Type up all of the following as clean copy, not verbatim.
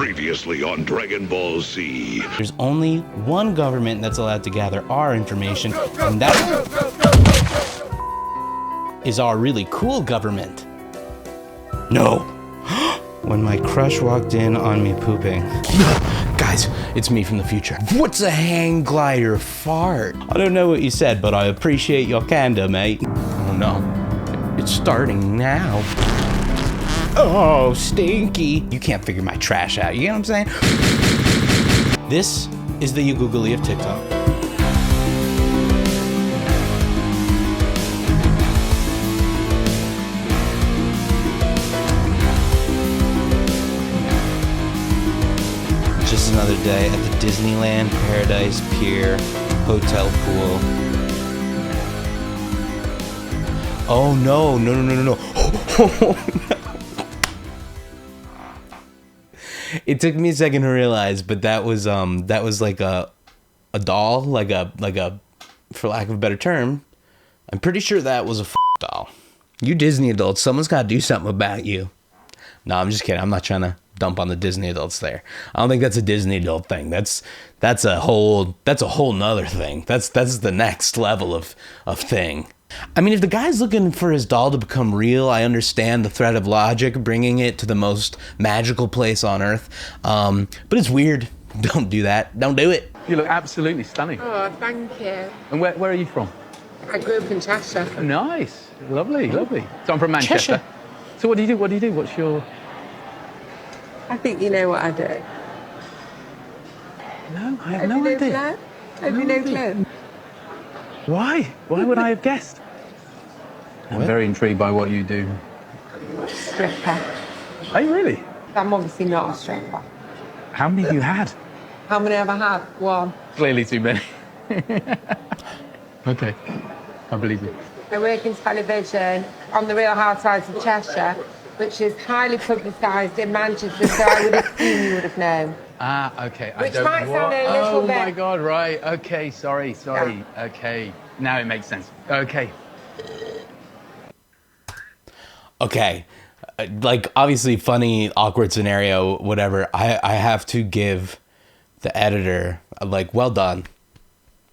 Previously on Dragon Ball Z. There's only one government that's allowed to gather our information, and that is our really cool government. No. When my crush walked in on me pooping. Guys, it's me from the future. What's a hang glider fart? I don't know what you said, but I appreciate your candor, mate. Oh no, it's starting now. Oh, stinky. You can't figure my trash out, you know what I'm saying? This is the Googly of TikTok. Just another day at the Disneyland Paradise Pier Hotel Pool. Oh no, no. Oh, no. It took me a second to realize, but that was like a doll, like a, for lack of a better term. I'm pretty sure that was a doll. You Disney adults, someone's got to do something about you. No, I'm just kidding. I'm not trying to dump on the Disney adults there. I don't think that's a Disney adult thing. That's a whole nother thing. That's the next level of thing. I mean, if the guy's looking for his doll to become real, I understand the thread of logic, bringing it to the most magical place on earth. But it's weird. Don't do that. Don't do it. You look absolutely stunning. Oh, thank you. And where are you from? I grew up in Cheshire. Oh, nice. Lovely. So I'm from Manchester. Cheshire. So what do you do? What's your... I think you know what I do. No, I have no idea. Have you no clue? Why? Why would I have guessed? I'm very intrigued by what you do. Stripper. Are you really? I'm obviously not a stripper. How many have you had? How many have I had? One. Clearly too many. Okay, I believe you. I work in television on the Real Housewives of Cheshire, which is highly publicised in Manchester, so I would assume you would have known. Ah, okay. Which might sound a little bit... Oh my God, right. Okay, sorry. Yeah. Okay, now it makes sense. Okay. Okay, like obviously funny, awkward scenario, whatever. I have to give the editor, like, well done.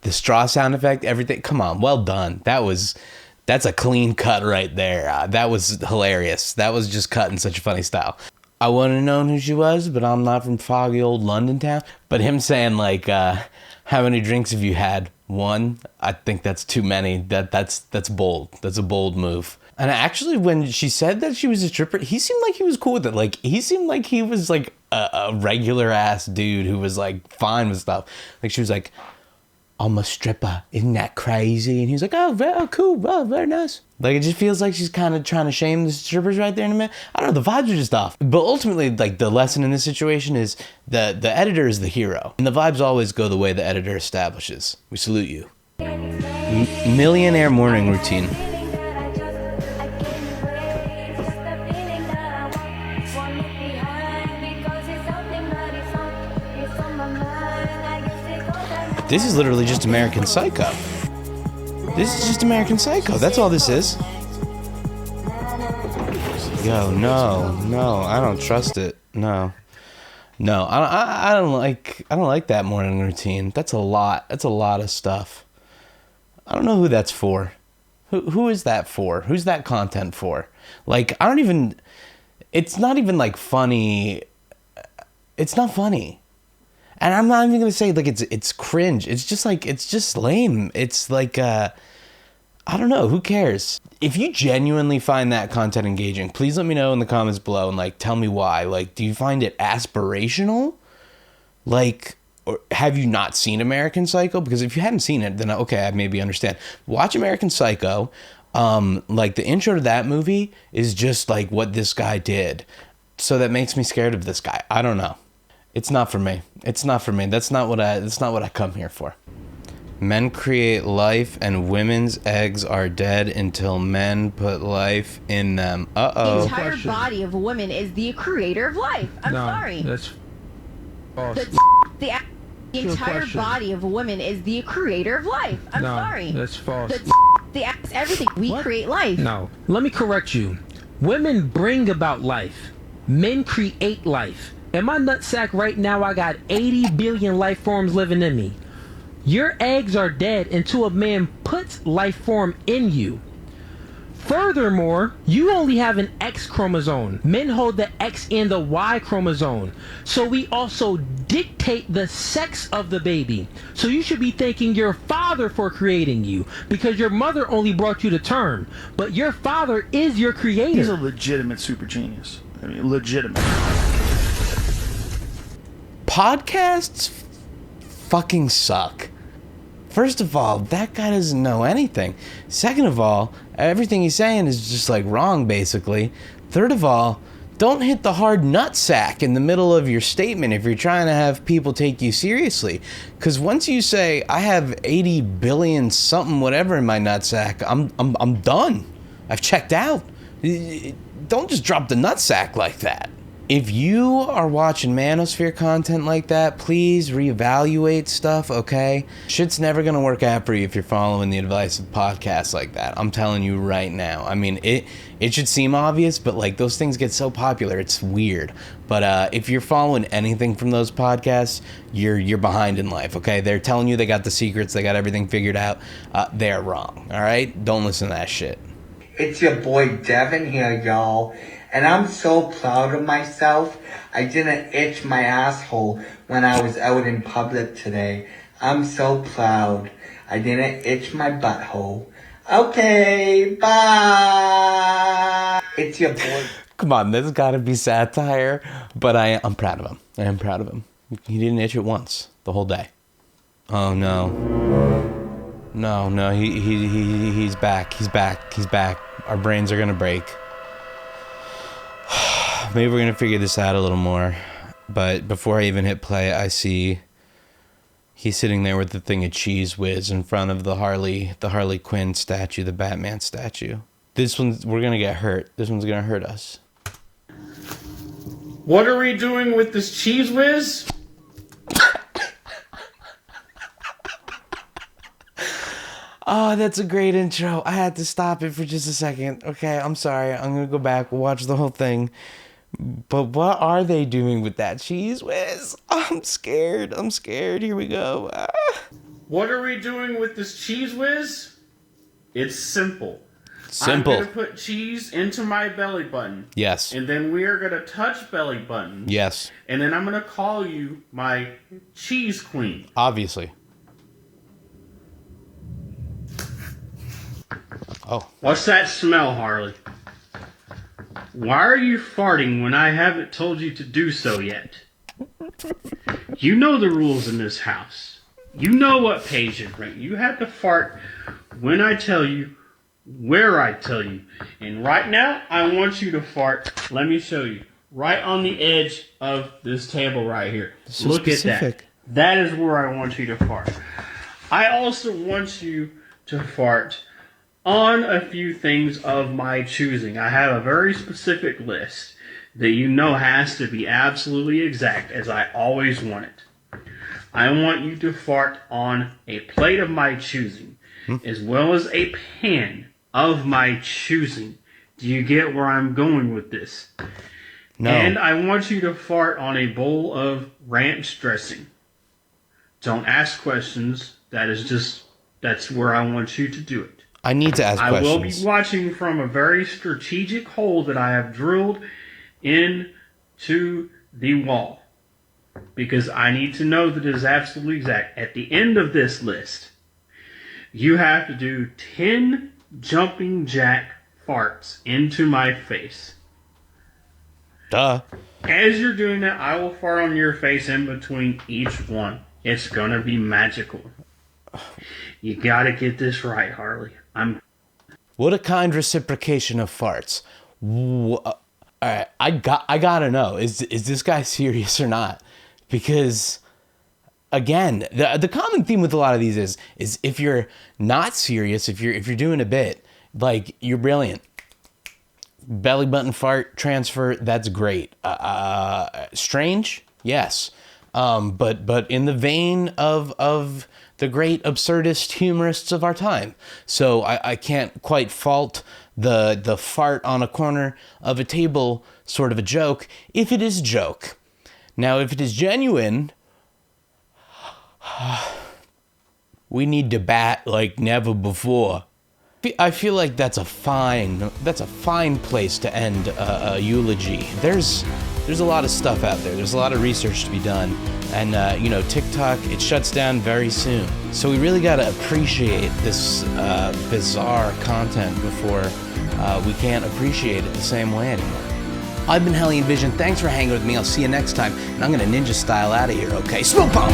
The straw sound effect, everything, come on, well done. That's a clean cut right there. That was hilarious. That was just cut in such a funny style. I wouldn't have known who she was, but I'm not from foggy old London town. But him saying like, how many drinks have you had? One? I think that's too many. That's bold. That's a bold move. And actually, when she said that she was a stripper, he seemed like he was cool with it. Like, he seemed like he was like a regular ass dude who was like fine with stuff. Like, she was like, I'm a stripper, isn't that crazy? And he was like, oh, cool, oh, very nice. Like, it just feels like she's kind of trying to shame the strippers right there in a minute. I don't know, the vibes are just off. But ultimately, like, the lesson in this situation is the editor is the hero. And the vibes always go the way the editor establishes. We salute you. Millionaire morning routine. This is literally just American Psycho. This is just American Psycho. That's all this is. Yo, no, I don't trust it. No, I don't like that morning routine. That's a lot. That's a lot of stuff. I don't know who that's for. Who is that for? Who's that content for? Like, I don't even. It's not even like funny. It's not funny. And I'm not even gonna say like it's cringe. It's just lame. It's like I don't know. Who cares? If you genuinely find that content engaging, please let me know in the comments below and like tell me why. Like, do you find it aspirational? Like, or have you not seen American Psycho? Because if you hadn't seen it, then okay, I maybe understand. Watch American Psycho. Like the intro to that movie is just like what this guy did. So that makes me scared of this guy. I don't know. It's not for me. It's not for me. That's not what I come here for. Men create life and women's eggs are dead until men put life in them. Uh-oh. The entire body of a woman is the creator of life. I'm sorry. That's false. The entire body of a woman is the creator of life. I'm sorry. That's false. Everything. We create life. No. Let me correct you. Women bring about life. Men create life. In my nutsack right now, I got 80 billion life forms living in me. Your eggs are dead until a man puts life form in you. Furthermore, you only have an X chromosome. Men hold the X and the Y chromosome. So we also dictate the sex of the baby. So you should be thanking your father for creating you, because your mother only brought you to term. But your father is your creator. He's a legitimate super genius. I mean, legitimate. Podcasts fucking suck. First of all, that guy doesn't know anything. Second of all, everything he's saying is just like wrong, basically. Third of all, don't hit the hard nutsack in the middle of your statement if you're trying to have people take you seriously. Because once you say, I have 80 billion something whatever in my nutsack, I'm done. I've checked out. Don't just drop the nutsack like that. If you are watching manosphere content like that, please reevaluate stuff, okay? Shit's never gonna work out for you if you're following the advice of podcasts like that. I'm telling you right now. I mean, it should seem obvious, but like those things get so popular, it's weird. But if you're following anything from those podcasts, you're behind in life, okay? They're telling you they got the secrets, they got everything figured out. They're wrong, all right? Don't listen to that shit. It's your boy Devin here, y'all. And I'm so proud of myself. I didn't itch my asshole when I was out in public today. I'm so proud. I didn't itch my butthole. Okay, bye. It's your boy. Come on, there's gotta be satire, but I'm proud of him. I am proud of him. He didn't itch it once the whole day. Oh no. No, he's back. He's back. Our brains are gonna break. Maybe we're gonna figure this out a little more, but before I even hit play, I see he's sitting there with the thing of Cheese Whiz in front of the Harley Quinn statue, the Batman statue. We're gonna get hurt. This one's gonna hurt us. What are we doing with this Cheese Whiz? Oh, that's a great intro. I had to stop it for just a second. Okay, I'm sorry. I'm gonna go back, watch the whole thing. But what are they doing with that Cheese Whiz? I'm scared. Here we go. What are we doing with this Cheese Whiz? It's simple. Simple. I'm going to put cheese into my belly button. Yes. And then we are going to touch belly buttons. Yes. And then I'm going to call you my cheese queen. Obviously. Oh. What's that smell, Harley? Why are you farting when I haven't told you to do so yet? You know the rules in this house. You know what page you're in. You have to fart when I tell you, where I tell you. And right now, I want you to fart. Let me show you. Right on the edge of this table right here. So look specific. at that. That is where I want you to fart. I also want you to fart on a few things of my choosing. I have a very specific list that you know has to be absolutely exact, as I always want it. I want you to fart on a plate of my choosing, as well as a pan of my choosing. Do you get where I'm going with this? No. And I want you to fart on a bowl of ranch dressing. Don't ask questions. That's where I want you to do it. I need to ask questions. I will be watching from a very strategic hole that I have drilled into the wall, because I need to know that it is absolutely exact. At the end of this list, you have to do 10 jumping jack farts into my face. Duh. As you're doing that, I will fart on your face in between each one. It's gonna be magical. You gotta get this right, Harley. What a kind reciprocation of farts. All right, I gotta know, is this guy serious or not? Because again, the common theme with a lot of these is if you're not serious, if you're doing a bit, like, you're brilliant. Belly button fart transfer, that's great. Strange, yes. But in the vein of the great absurdist humorists of our time. So I can't quite fault the fart on a corner of a table sort of a joke, if it is a joke. Now, if it is genuine, we need to bat like never before. I feel like that's a fine place to end a eulogy. There's a lot of stuff out there. There's a lot of research to be done. And, TikTok, it shuts down very soon. So we really got to appreciate this bizarre content before we can't appreciate it the same way anymore. I've been Hellion.Vision. Thanks for hanging with me. I'll see you next time. And I'm going to ninja style out of here, okay? Smoke bomb!